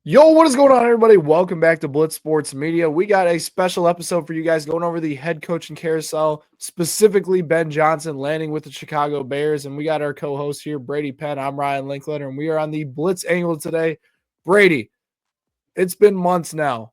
Yo, what is going on, everybody? Welcome back to Blitz Sports Media. We got a special episode for you guys going over the head coaching carousel, specifically Ben Johnson landing with the Chicago Bears. And we got our co-host here, Brady Penn. I'm Ryan Linkletter, and we are on the Blitz angle today. Brady, it's been months now.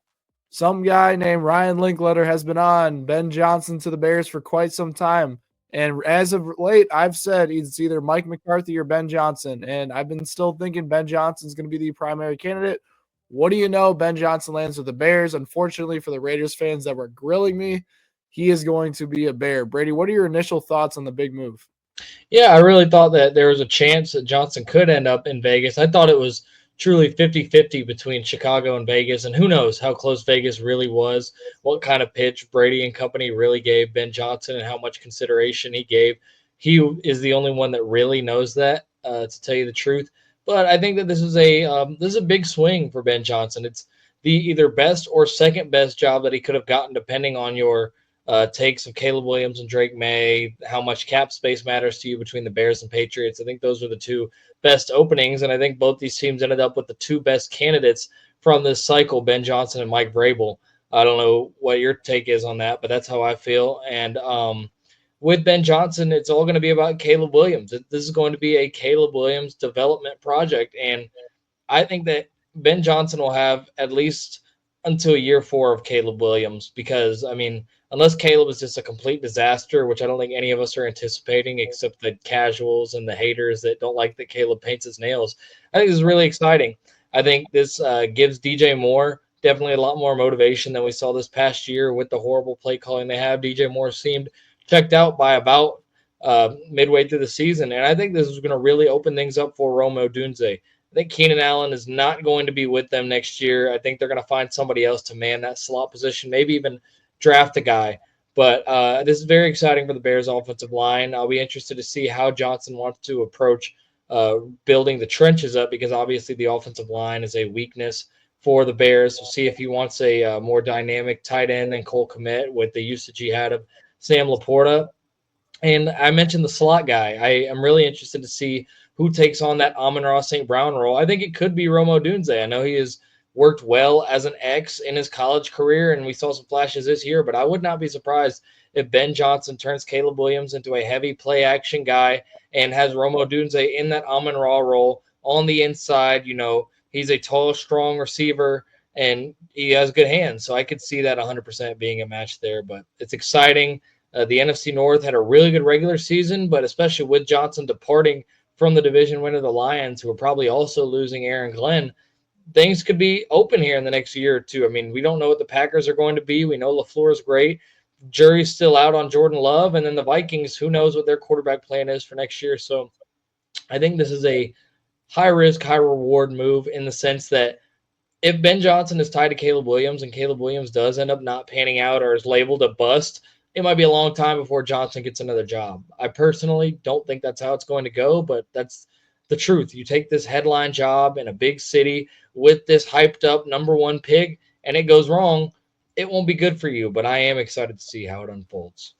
Some guy named Ryan Linkletter has been on Ben Johnson to the Bears for quite some time. And as of late, I've said it's either Mike McCarthy or Ben Johnson. And I've been still thinking Ben Johnson's going to be the primary candidate. What do you know? Ben Johnson lands with the Bears. Unfortunately for the Raiders fans that were grilling me, he is going to be a Bear. Brady, what are your initial thoughts on the big move? Yeah, I really thought that there was a chance that Johnson could end up in Vegas. I thought it was truly 50-50 between Chicago and Vegas, and who knows how close Vegas really was, what kind of pitch Brady and company really gave Ben Johnson, and how much consideration he gave. He is the only one that really knows that, to tell you the truth. But I think that this is a big swing for Ben Johnson. It's the either best or second best job that he could have gotten, depending on your takes of Caleb Williams and Drake May, how much cap space matters to you between the Bears and Patriots. I think those are the two best openings, and I think both these teams ended up with the two best candidates from this cycle, Ben Johnson and Mike Vrabel. I don't know what your take is on that, but that's how I feel. And with Ben Johnson, it's all going to be about Caleb Williams. This is going to be a Caleb Williams development project, and I think that Ben Johnson will have at least until year 4 of Caleb Williams because, I mean, unless Caleb is just a complete disaster, which I don't think any of us are anticipating except the casuals and the haters that don't like that Caleb paints his nails. I think this is really exciting. I think this gives DJ Moore definitely a lot more motivation than we saw this past year with the horrible play calling they have. DJ Moore seemed checked out by about midway through the season, and I think this is going to really open things up for Rome Odunze. I think Keenan Allen is not going to be with them next year. I think they're going to find somebody else to man that slot position, maybe even draft a guy. But this is very exciting for the Bears' offensive line. I'll be interested to see how Johnson wants to approach building the trenches up because obviously the offensive line is a weakness for the Bears. We'll see if he wants a more dynamic tight end than Cole Kmet with the usage he had of Sam Laporta. And I mentioned the slot guy. I am really interested to see who takes on that Amon-Ra St. Brown role. I think it could be Rome Odunze. I know he has worked well as an X in his college career, and we saw some flashes this year, but I would not be surprised if Ben Johnson turns Caleb Williams into a heavy play action guy and has Rome Odunze in that Amon-Ra role on the inside. You know, he's a tall, strong receiver, and he has good hands. So I could see that 100% being a match there, but it's exciting. The NFC North had a really good regular season, but especially with Johnson departing from the division winner, the Lions, who are probably also losing Aaron Glenn, things could be open here in the next year or two. I mean, we don't know what the Packers are going to be. We know LaFleur is great. Jury's still out on Jordan Love. And then the Vikings, who knows what their quarterback plan is for next year. So I think this is a high risk, high reward move in the sense that if Ben Johnson is tied to Caleb Williams and Caleb Williams does end up not panning out or is labeled a bust, it might be a long time before Johnson gets another job. I personally don't think that's how it's going to go, but that's the truth. You take this headline job in a big city with this hyped up number one pick and it goes wrong, it won't be good for you, but I am excited to see how it unfolds.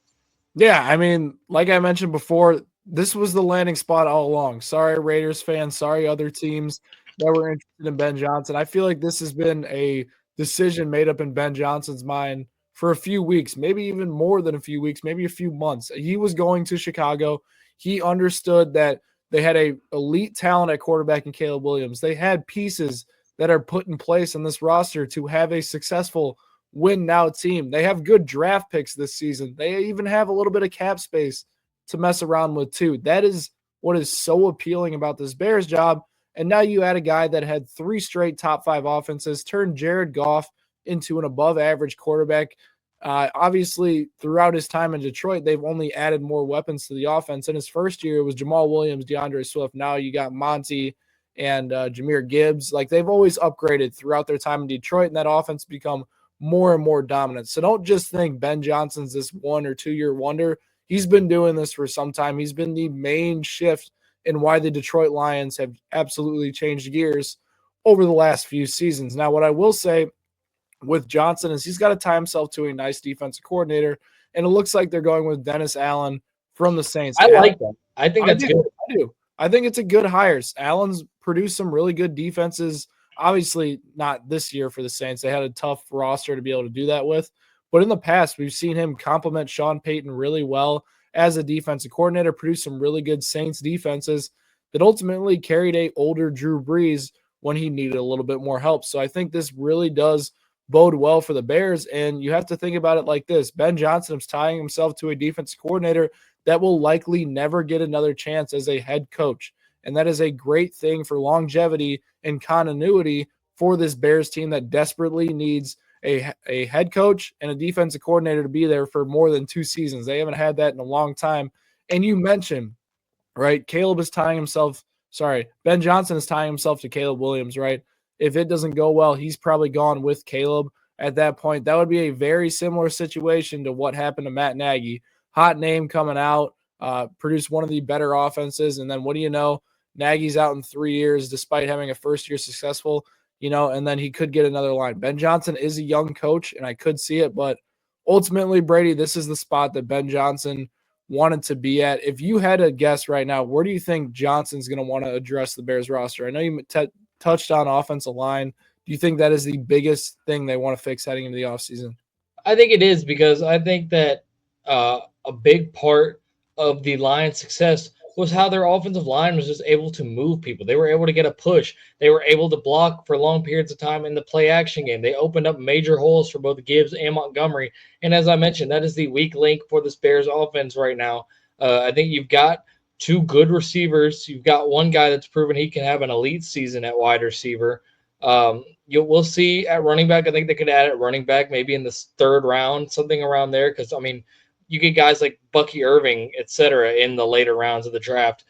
Yeah, I mean, like I mentioned before, this was the landing spot all along. Sorry, Raiders fans. Sorry, other teams that were interested in Ben Johnson. I feel like this has been a decision made up in Ben Johnson's mind for a few weeks, maybe even more than a few weeks, maybe a few months. He was going to Chicago. He understood that they had a elite talent at quarterback in Caleb Williams. They had pieces that are put in place on this roster to have a successful win now team. They have good draft picks this season. They even have a little bit of cap space to mess around with too. That is what is so appealing about this Bears job. And now you add a guy that had 3 straight top 5 offenses, turned Jared Goff into an above average quarterback. Obviously, throughout his time in Detroit, they've only added more weapons to the offense. In his first year, it was Jamal Williams, DeAndre Swift. Now you got Monty and Jahmyr Gibbs. Like, they've always upgraded throughout their time in Detroit, and that offense become more and more dominant. So don't just think Ben Johnson's this 1 or 2 year wonder. He's been doing this for some time. He's been the main shift in why the Detroit Lions have absolutely changed gears over the last few seasons. Now, what I will say with Johnson is he's got to tie himself to a nice defensive coordinator, and it looks like they're going with Dennis Allen from the Saints. I like that. I think that's good. I do. I think it's a good hire. Allen's produced some really good defenses Obviously, not this year for the Saints. They had a tough roster to be able to do that with. But in the past, we've seen him complement Sean Payton really well as a defensive coordinator, produce some really good Saints defenses that ultimately carried a older Drew Brees when he needed a little bit more help. So I think this really does bode well for the Bears. And you have to think about it like this: Ben Johnson is tying himself to a defensive coordinator that will likely never get another chance as a head coach. And that is a great thing for longevity and continuity for this Bears team that desperately needs a head coach and a defensive coordinator to be there for more than 2 seasons. They haven't had that in a long time. And you mentioned, right, Ben Johnson is tying himself to Caleb Williams, right? If it doesn't go well, he's probably gone with Caleb at that point. That would be a very similar situation to what happened to Matt Nagy. Hot name coming out, produced one of the better offenses. And then what do you know? Nagy's out in 3 years despite having a first year successful, and then he could get another line. Ben Johnson is a young coach, and I could see it, but ultimately, Brady, this is the spot that Ben Johnson wanted to be at. If you had a guess right now, where do you think Johnson's going to want to address the Bears roster? I know you touched on offensive line. Do you think that is the biggest thing they want to fix heading into the offseason? I think it is because I think that a big part of the Lions' success was how their offensive line was just able to move people. They were able to get a push. They were able to block for long periods of time in the play action game. They opened up major holes for both Gibbs and Montgomery. And as I mentioned, that is the weak link for this Bears offense right now. I think you've got two good receivers. You've got one guy that's proven he can have an elite season at wide receiver. We'll see at running back. I think they could add at running back maybe in the third round, something around there. Because I mean, you get guys like Bucky Irving, et cetera, in the later rounds of the draft.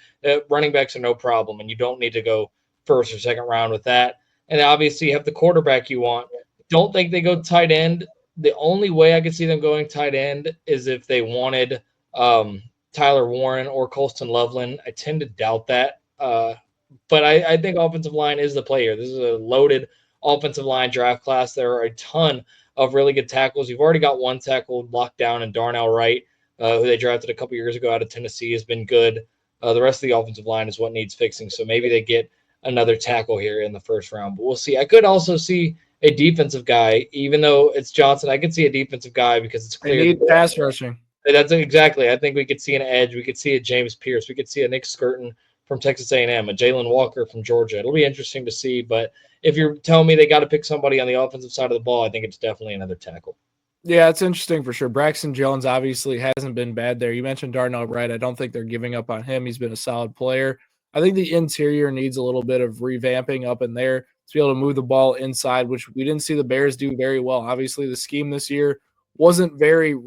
Running backs are no problem, and you don't need to go first or second round with that. And obviously, you have the quarterback you want. Don't think they go tight end. The only way I could see them going tight end is if they wanted Tyler Warren or Colston Loveland. I tend to doubt that. But I think offensive line is the player. This is a loaded offensive line draft class. There are a ton of really good tackles. You've already got one tackle locked down in Darnell Wright, who they drafted a couple years ago out of Tennessee, has been good. The rest of the offensive line is what needs fixing. So maybe they get another tackle here in the first round. But we'll see. I could also see a defensive guy, even though it's Johnson. I could see a defensive guy because it's clear. They need pass rushing. That's exactly. I think we could see an edge. We could see a James Pierce. We could see a Nick Skirton from Texas A&M, a Jalen Walker from Georgia. It'll be interesting to see. But if you're telling me they got to pick somebody on the offensive side of the ball, I think it's definitely another tackle. Yeah, it's interesting for sure. Braxton Jones obviously hasn't been bad there. You mentioned Darnell Wright. I don't think they're giving up on him. He's been a solid player. I think the interior needs a little bit of revamping up in there to be able to move the ball inside, which we didn't see the Bears do very well. Obviously, the scheme this year wasn't elite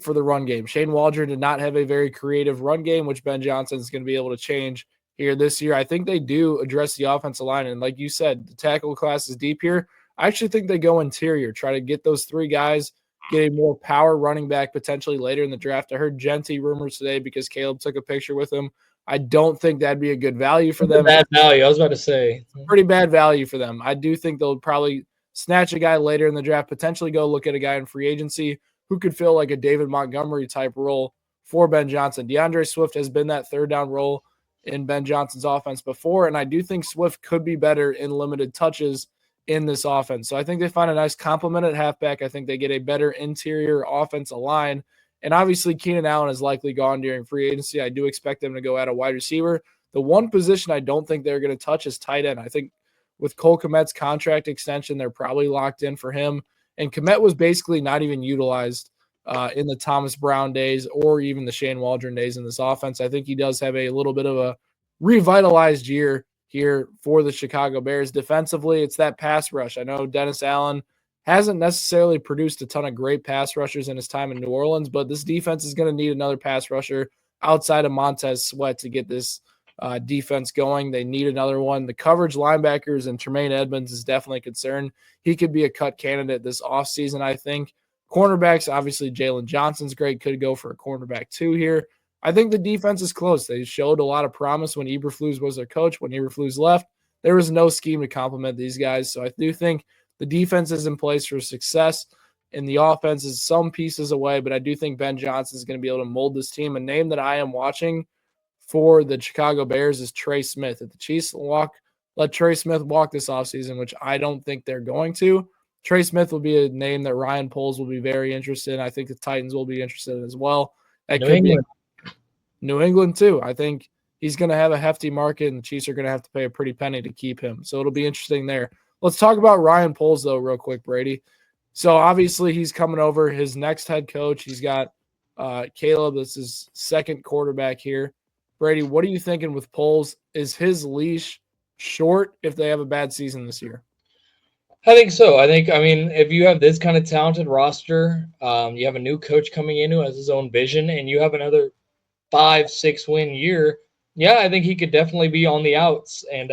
for the run game. Shane Waldron did not have a very creative run game, which Ben Johnson is going to be able to change here this year. I think they do address the offensive line. And like you said, the tackle class is deep here. I actually think they go interior, try to get those three guys, get a more power running back potentially later in the draft. I heard Genty rumors today because Caleb took a picture with him. I don't think that'd be a good value for them. Bad value. I was about to say. Pretty bad value for them. I do think they'll probably snatch a guy later in the draft, potentially go look at a guy in free agency who could fill like a David Montgomery type role for Ben Johnson. DeAndre Swift has been that third down role in Ben Johnson's offense before, and I do think Swift could be better in limited touches in this offense. So I think they find a nice complement at halfback. I think they get a better interior offensive line. And obviously, Keenan Allen is likely gone during free agency. I do expect them to go at a wide receiver. The one position I don't think they're going to touch is tight end. I think with Cole Kmet's contract extension, they're probably locked in for him. And Kmet was basically not even utilized in the Thomas Brown days or even the Shane Waldron days in this offense. I think he does have a little bit of a revitalized year here for the Chicago Bears. Defensively, it's that pass rush. I know Dennis Allen hasn't necessarily produced a ton of great pass rushers in his time in New Orleans, but this defense is going to need another pass rusher outside of Montez Sweat to get this defense going. They need another one. The coverage linebackers and Tremaine Edmonds is definitely a concern. He could be a cut candidate this offseason, I think. Cornerbacks, obviously Jalen Johnson's great. Could go for a cornerback too here. I think the defense is close. They showed a lot of promise when Eberflus was their coach. When Eberflus left, there was no scheme to complement these guys. So I do think the defense is in place for success, and the offense is some pieces away, but I do think Ben Johnson is going to be able to mold this team. A name that I am watching for the Chicago Bears is Trey Smith. If the Chiefs let Trey Smith walk this offseason, which I don't think they're going to. Trey Smith will be a name that Ryan Poles will be very interested in. I think the Titans will be interested in as well. That New could be England. New England too. I think he's going to have a hefty market, and the Chiefs are going to have to pay a pretty penny to keep him. So it'll be interesting there. Let's talk about Ryan Poles, though, real quick, Brady. So obviously he's coming over. His next head coach, he's got Caleb. This is second quarterback here. Brady, what are you thinking with Poles? Is his leash short if they have a bad season this year? I think so. I mean, if you have this kind of talented roster, you have a new coach coming in who has his own vision, and you have another 5-6 win year, yeah, I think he could definitely be on the outs. And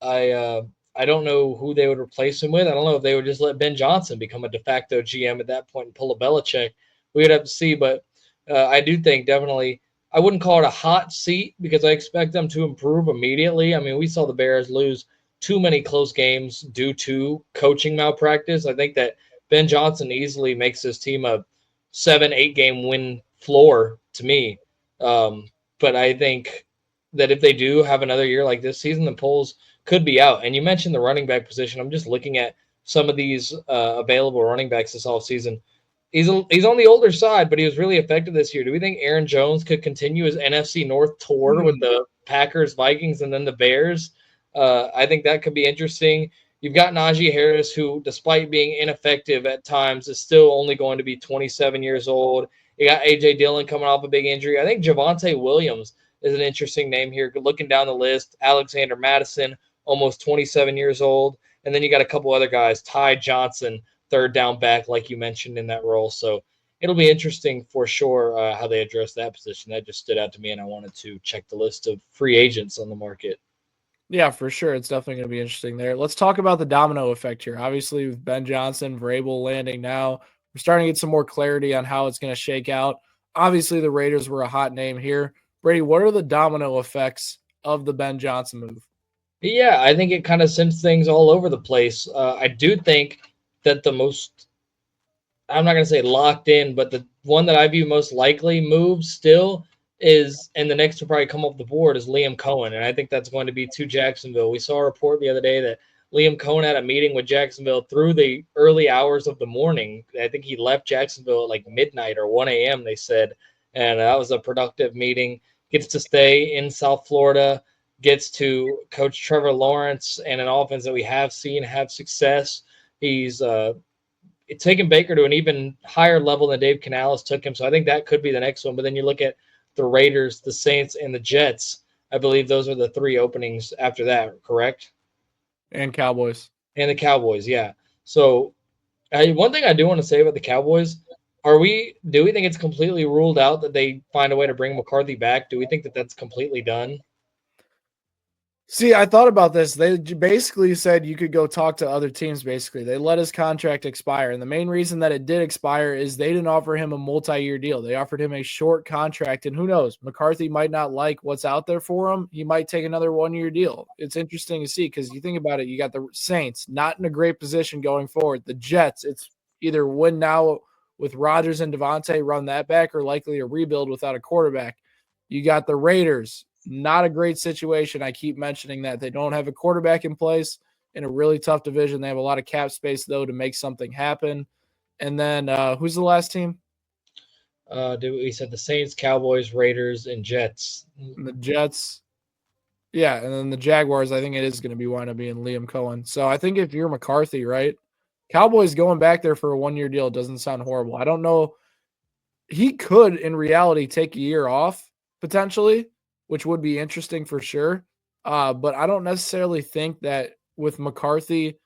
I don't know who they would replace him with. I don't know if they would just let Ben Johnson become a de facto GM at that point and pull a Belichick. We would have to see, but I do think definitely I wouldn't call it a hot seat because I expect them to improve immediately. I mean, we saw the Bears lose too many close games due to coaching malpractice. I think that Ben Johnson easily makes this team a 7-8 game win floor to me. But I think that if they do have another year like this season, the Poles could be out. And you mentioned the running back position. I'm just looking at some of these available running backs this offseason. He's on the older side, but he was really effective this year. Do we think Aaron Jones could continue his NFC North tour with the Packers, Vikings, and then the Bears? I think that could be interesting. You've got Najee Harris, who, despite being ineffective at times, is still only going to be 27 years old. You got A.J. Dillon coming off a big injury. I think Javonte Williams is an interesting name here. Looking down the list, Alexander Madison, almost 27 years old. And then you got a couple other guys, Ty Johnson, third down back, like you mentioned in that role. So it'll be interesting for sure how they address that position. That just stood out to me, and I wanted to check the list of free agents on the market. Yeah, for sure. It's definitely going to be interesting there. Let's talk about the domino effect here. Obviously, with Ben Johnson, Vrabel landing now, we're starting to get some more clarity on how it's going to shake out. Obviously, the Raiders were a hot name here. Brady, what are the domino effects of the Ben Johnson move? Yeah, I think it kind of sends things all over the place. I do think that the most, I'm not going to say locked in, but the one that I view most likely move still is, and the next to probably come off the board is Liam Cohen. And I think that's going to be to Jacksonville. We saw a report the other day that Liam Cohen had a meeting with Jacksonville through the early hours of the morning. I think he left Jacksonville at like midnight or 1 a.m., they said. And that was a productive meeting. Gets to stay in South Florida, gets to coach Trevor Lawrence and an offense that we have seen have success. He's taken Baker to an even higher level than Dave Canales took him. So I think that could be the next one. But then you look at the Raiders, the Saints, and the Jets. I believe those are the three openings after that, correct? And Cowboys. And the Cowboys, yeah. So one thing I do want to say about the Cowboys, do we think it's completely ruled out that they find a way to bring McCarthy back? Do we think that that's completely done? See, I thought about this. They basically said you could go talk to other teams, basically. They let his contract expire. And the main reason that it did expire is they didn't offer him a multi-year deal. They offered him a short contract. And who knows? McCarthy might not like what's out there for him. He might take another one-year deal. It's interesting to see because you think about it, you got the Saints not in a great position going forward. The Jets, it's either win now with Rodgers and Devontae, run that back, or likely a rebuild without a quarterback. You got the Raiders. Not a great situation. I keep mentioning that they don't have a quarterback in place in a really tough division. They have a lot of cap space, though, to make something happen. And then who's the last team? We said the Saints, Cowboys, Raiders, and Jets. And the Jets. Yeah, and then the Jaguars, I think it is going to be wind up being Liam Cohen. So I think if you're McCarthy, right, Cowboys going back there for a one-year deal doesn't sound horrible. I don't know. He could, in reality, take a year off potentially, which would be interesting for sure. But I don't necessarily think that with McCarthy,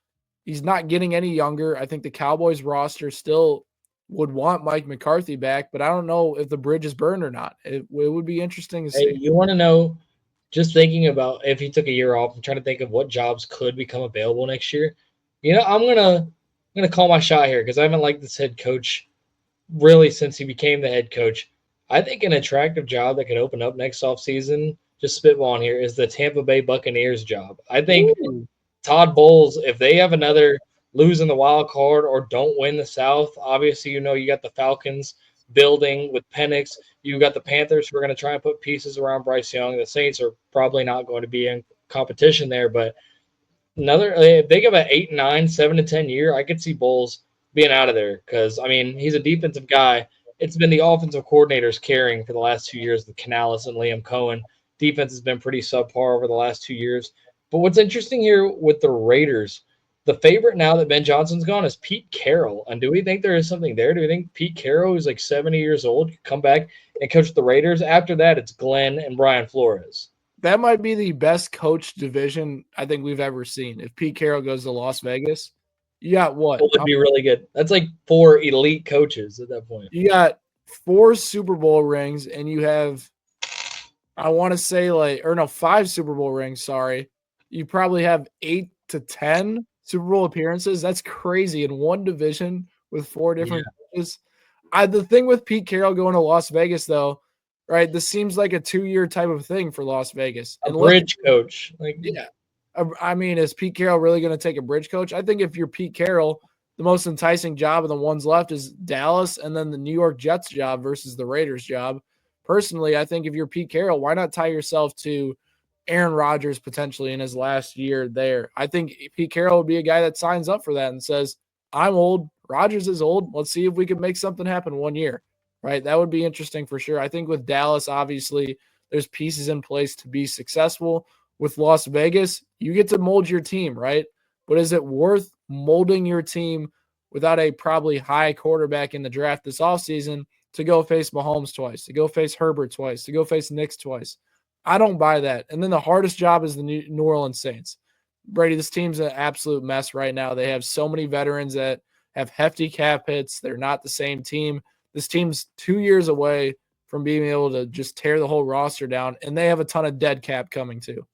he's not getting any younger. I think the Cowboys roster still would want Mike McCarthy back, but I don't know if the bridge is burned or not. It would be interesting to see. Hey, you want to know, just thinking about if he took a year off, I'm trying to think of what jobs could become available next year. I'm gonna call my shot here because I haven't liked this head coach really since he became the head coach. I think an attractive job that could open up next offseason, just spitballing here, is the Tampa Bay Buccaneers job. I think Todd Bowles, if they have another lose in the wild card or don't win the South, obviously you got the Falcons building with Penix. You got the Panthers who are going to try and put pieces around Bryce Young. The Saints are probably not going to be in competition there, but another if they give an 8, 9, 7 to 10 year, I could see Bowles being out of there because I mean he's a defensive guy. It's been the offensive coordinators carrying for the last 2 years with Canales and Liam Cohen. Defense has been pretty subpar over the last 2 years. But what's interesting here with the Raiders, the favorite now that Ben Johnson's gone is Pete Carroll. And do we think there is something there? Do we think Pete Carroll, who's like 70 years old, could come back and coach the Raiders? After that, it's Glenn and Brian Flores. That might be the best coach division I think we've ever seen. If Pete Carroll goes to Las Vegas, you got what? It would be really good. That's like 4 elite coaches at that point. You got 4 Super Bowl rings, and you have, I want to say 5 Super Bowl rings. Sorry, you probably have 8 to 10 Super Bowl appearances. That's crazy in one division with 4 different coaches. The thing with Pete Carroll going to Las Vegas, though, right? This seems like a 2-year type of thing for Las Vegas. A bridge coach. Yeah. I mean, is Pete Carroll really going to take a bridge coach? I think if you're Pete Carroll, the most enticing job of the ones left is Dallas and then the New York Jets job versus the Raiders job. Personally, I think if you're Pete Carroll, why not tie yourself to Aaron Rodgers potentially in his last year there? I think Pete Carroll would be a guy that signs up for that and says, I'm old. Rodgers is old. Let's see if we can make something happen 1 year, right? That would be interesting for sure. I think with Dallas, obviously, there's pieces in place to be successful. With Las Vegas, you get to mold your team, right? But is it worth molding your team without a probably high quarterback in the draft this offseason to go face Mahomes twice, to go face Herbert twice, to go face Knicks twice? I don't buy that. And then the hardest job is the New Orleans Saints. Brady, this team's an absolute mess right now. They have so many veterans that have hefty cap hits. They're not the same team. This team's 2 years away from being able to just tear the whole roster down, and they have a ton of dead cap coming too.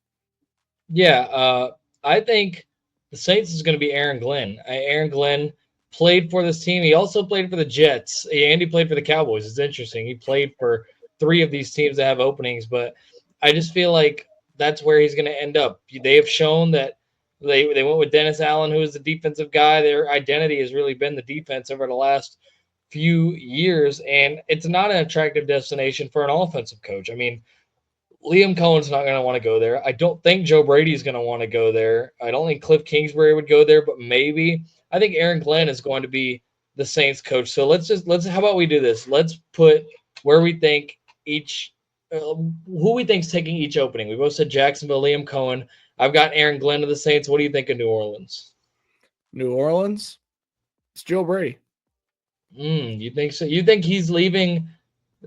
Yeah, I think the Saints is going to be Aaron Glenn. Aaron Glenn played for this team. He also played for the Jets, and he played for the Cowboys. It's interesting. He played for 3 of these teams that have openings, but I just feel like that's where he's going to end up. They have shown that they went with Dennis Allen, who is the defensive guy. Their identity has really been the defense over the last few years, and it's not an attractive destination for an offensive coach. I mean, Liam Cohen's not going to want to go there. I don't think Joe Brady's going to want to go there. I don't think Cliff Kingsbury would go there, but maybe. I think Aaron Glenn is going to be the Saints coach. So how about we do this? Let's put where we think each who we think's taking each opening. We both said Jacksonville, Liam Cohen. I've got Aaron Glenn of the Saints. What do you think of New Orleans? New Orleans? It's Joe Brady. You think so? You think he's leaving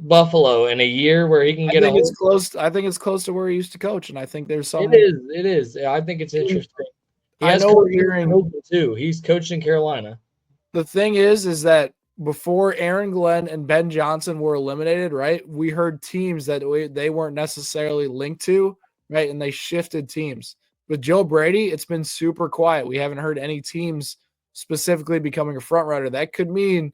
Buffalo in a year where he can get it's close. I think it's close to where he used to coach, and I think there's some. It is. I think it's interesting. I know we're hearing too. He's coached in Carolina. The thing is that before Aaron Glenn and Ben Johnson were eliminated, right? We heard teams that they weren't necessarily linked to, right? And they shifted teams. With Joe Brady, it's been super quiet. We haven't heard any teams specifically becoming a front runner. That could mean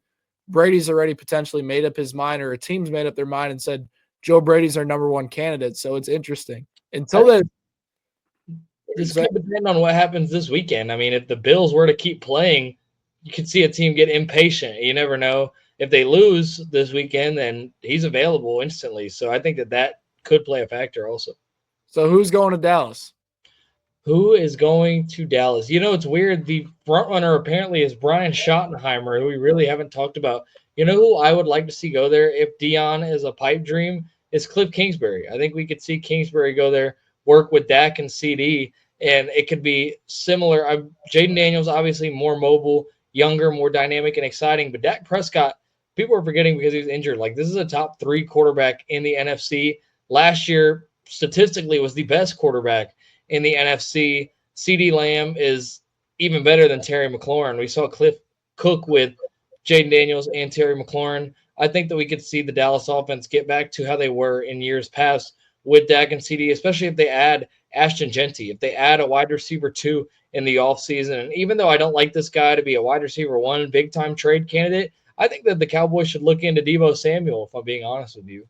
Brady's already potentially made up his mind, or a team's made up their mind and said Joe Brady's our number 1 candidate. So it's interesting. Until then, this could depend on what happens this weekend. I mean, if the Bills were to keep playing, you could see a team get impatient. You never know. If they lose this weekend, then he's available instantly. So I think that could play a factor also. So who's going to Dallas? Who is going to Dallas? You know, it's weird. The front runner apparently is Brian Schottenheimer, who we really haven't talked about. You know who I would like to see go there if Dion is a pipe dream? Is Cliff Kingsbury. I think we could see Kingsbury go there, work with Dak and CD, and it could be similar. Jaden Daniels, obviously more mobile, younger, more dynamic and exciting, but Dak Prescott, people are forgetting because he's injured. Like, this is a top 3 quarterback in the NFC. Last year, statistically, was the best quarterback in the NFC. CD Lamb is even better than Terry McLaurin. We saw Cliff cook with Jaden Daniels and Terry McLaurin. I think that we could see the Dallas offense get back to how they were in years past with Dak and CD, especially if they add Ashton Genty, if they add a wide receiver 2 in the offseason. And even though I don't like this guy to be a wide receiver 1 big-time trade candidate, I think that the Cowboys should look into Deebo Samuel, if I'm being honest with you.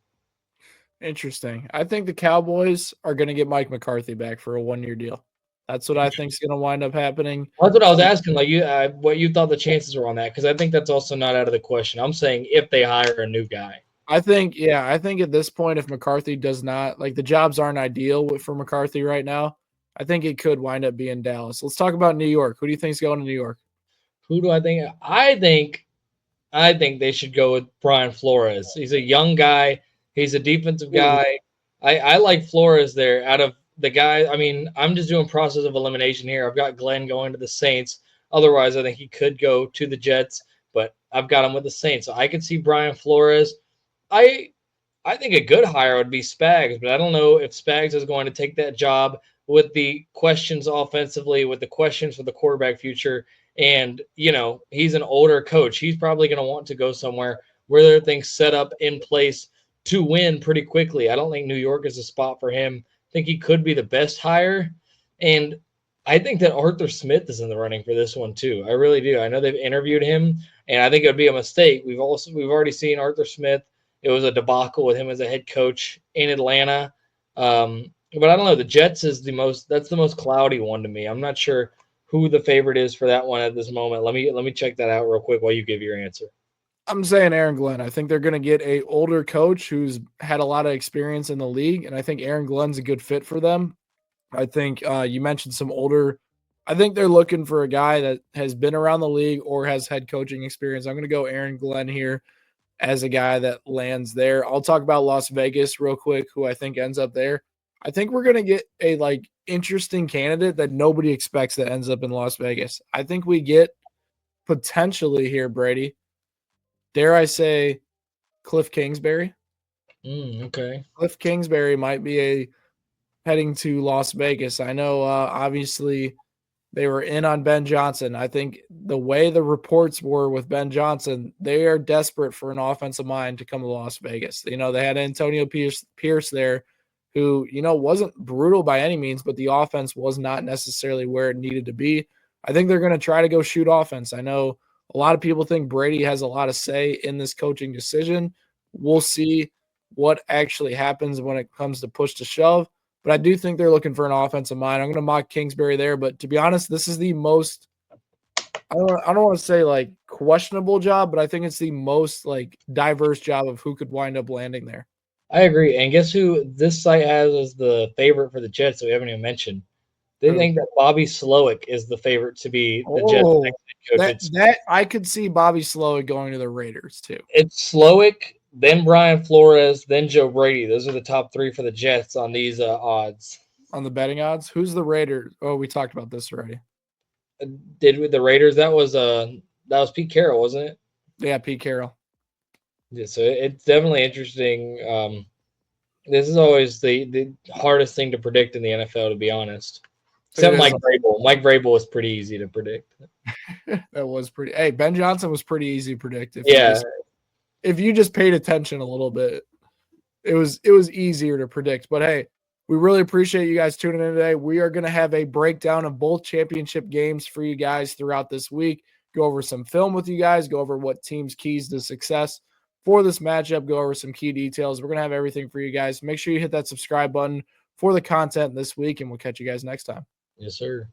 Interesting. I think the Cowboys are going to get Mike McCarthy back for a 1-year deal. That's what I think is going to wind up happening. That's what I was asking, like what you thought the chances were on that, because I think that's also not out of the question. I'm saying if they hire a new guy. I think at this point, if McCarthy does not, like, the jobs aren't ideal for McCarthy right now, I think it could wind up being Dallas. Let's talk about New York. Who do you think is going to New York? Who do I think? I think they should go with Brian Flores. He's a young guy. He's a defensive guy. I like Flores there. Out of the guy, I mean, I'm just doing process of elimination here. I've got Glenn going to the Saints. Otherwise, I think he could go to the Jets, but I've got him with the Saints. So I could see Brian Flores. I I think a good hire would be Spags, but I don't know if Spags is going to take that job with the questions offensively, with the questions for the quarterback future. And, he's an older coach. He's probably going to want to go somewhere where there are things set up in place to win pretty quickly. I don't think New York is a spot for him. I think he could be the best hire. And I think that Arthur Smith is in the running for this one too. I really do. I know they've interviewed him, and I think it would be a mistake. We've already seen Arthur Smith. It was a debacle with him as a head coach in Atlanta. But I don't know. The Jets is that's the most cloudy one to me. I'm not sure who the favorite is for that one at this moment. Let me check that out real quick while you give your answer. I'm saying Aaron Glenn. I think they're going to get a older coach who's had a lot of experience in the league, and I think Aaron Glenn's a good fit for them. I think you mentioned some older. I think they're looking for a guy that has been around the league or has head coaching experience. I'm going to go Aaron Glenn here as a guy that lands there. I'll talk about Las Vegas real quick, who I think ends up there. I think we're going to get a interesting candidate that nobody expects that ends up in Las Vegas. I think we get potentially here, Brady, dare I say, Cliff Kingsbury. Okay. Cliff Kingsbury might be heading to Las Vegas. I know, obviously, they were in on Ben Johnson. I think the way the reports were with Ben Johnson, they are desperate for an offensive mind to come to Las Vegas. They had Antonio Pierce there, who, wasn't brutal by any means, but the offense was not necessarily where it needed to be. I think they're going to try to go shoot offense. I know a lot of people think Brady has a lot of say in this coaching decision. We'll see what actually happens when it comes to push to shove. But I do think they're looking for an offensive mind. I'm going to mock Kingsbury there. But to be honest, this is the most I don't want to say questionable job, but I think it's the most diverse job of who could wind up landing there. I agree. And guess who this site has as the favorite for the Jets that we haven't even mentioned? They think that Bobby Slowick is the favorite to be the Jets' next coach. That I could see Bobby Slowick going to the Raiders too. It's Slowick, then Brian Flores, then Joe Brady. Those are the top three for the Jets on these odds. On the betting odds? Who's the Raiders? Oh, we talked about this already. Did the Raiders? That was Pete Carroll, wasn't it? Yeah, Pete Carroll. Yeah, so it's definitely interesting. This is always the hardest thing to predict in the NFL, to be honest. Except Mike Vrabel. Mike Vrabel was pretty easy to predict. That was pretty. Hey, Ben Johnson was pretty easy to predict. If you just paid attention a little bit, it was easier to predict. But hey, we really appreciate you guys tuning in today. We are going to have a breakdown of both championship games for you guys throughout this week. Go over some film with you guys. Go over what teams' keys to success for this matchup. Go over some key details. We're going to have everything for you guys. Make sure you hit that subscribe button for the content this week, and we'll catch you guys next time. Yes, sir.